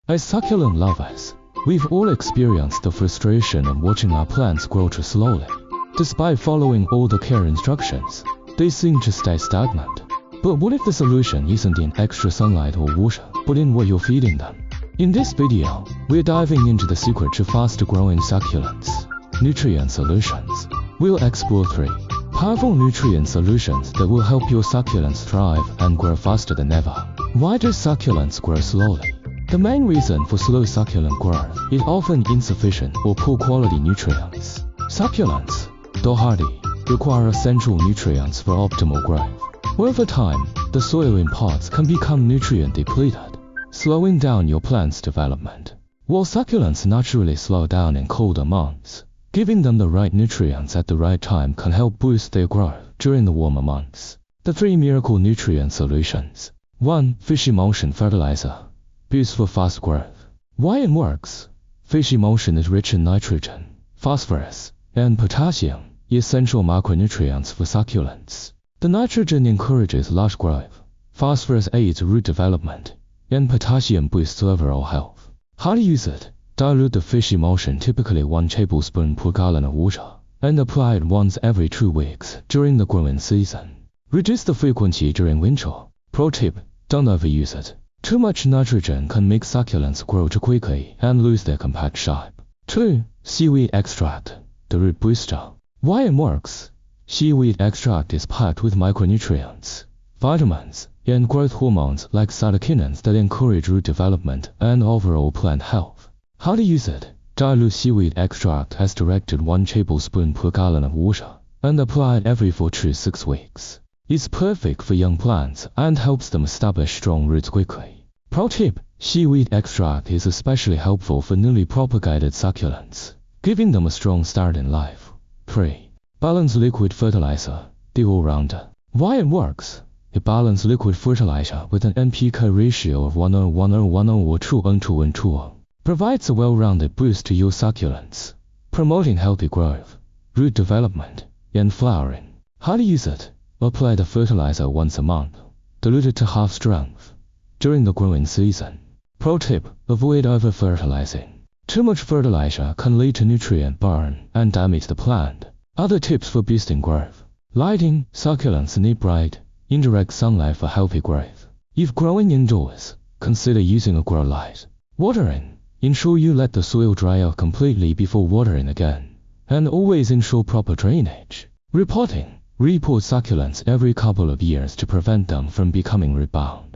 As succulent lovers, we've all experienced the frustration of watching our plants grow too slowly. Despite following all the care instructions, they seem to stay stagnant. But what if the solution isn't in extra sunlight or water, but in what you're feeding them? In this video, we're diving into the secret to faster growing succulents: nutrient solutions. We'll explore 3 powerful nutrient solutions that will help your succulents thrive and grow faster than ever. Why do succulents grow slowly? The main reason for slow succulent growth is often insufficient or poor quality nutrients. Succulents, though hardy, require essential nutrients for optimal growth. Over time, the soil in pots can become nutrient depleted, slowing down your plant's development. While succulents naturally slow down in colder months, giving them the right nutrients at the right time can help boost their growth during the warmer months. The 3 miracle nutrient solutions. 1. Fish emulsion fertilizer. Boost for fast growth. Why it works? Fish emulsion is rich in nitrogen, phosphorus, and potassium, essential macronutrients for succulents. The nitrogen encourages large growth, phosphorus aids root development, and potassium boosts overall health. How to use it? Dilute the fish emulsion, typically 1 tablespoon per gallon of water, and apply it once every 2 weeks during the growing season. Reduce the frequency during winter. Pro tip: don't overuse it. Too much nitrogen can make succulents grow too quickly and lose their compact shape. 2. Seaweed extract, the root booster. Why it works? Seaweed extract is packed with micronutrients, vitamins, and growth hormones like cytokinins that encourage root development and overall plant health. How to use it? Dilute seaweed extract as directed 1 tablespoon per gallon of water, and apply it every 4 to 6 weeks. It's perfect for young plants and helps them establish strong roots quickly. Pro tip: seaweed extract is especially helpful for newly propagated succulents, giving them a strong start in life. 3. Balance liquid fertilizer, the all-rounder. Why it works? It balances liquid fertilizer with an NPK ratio of 1:1:1:0 or 2:2:2:0. Provides a well-rounded boost to your succulents, promoting healthy growth, root development, and flowering. How to use it? Apply the fertilizer once a month, diluted to half strength, during the growing season. Pro tip: avoid over-fertilizing. Too much fertilizer can lead to nutrient burn and damage the plant. Other tips for boosting growth. Lighting: succulents need bright, indirect sunlight for healthy growth. If growing indoors, consider using a grow light. Watering: ensure you let the soil dry out completely before watering again, and always ensure proper drainage. Repotting: repot succulents every couple of years to prevent them from becoming root-bound.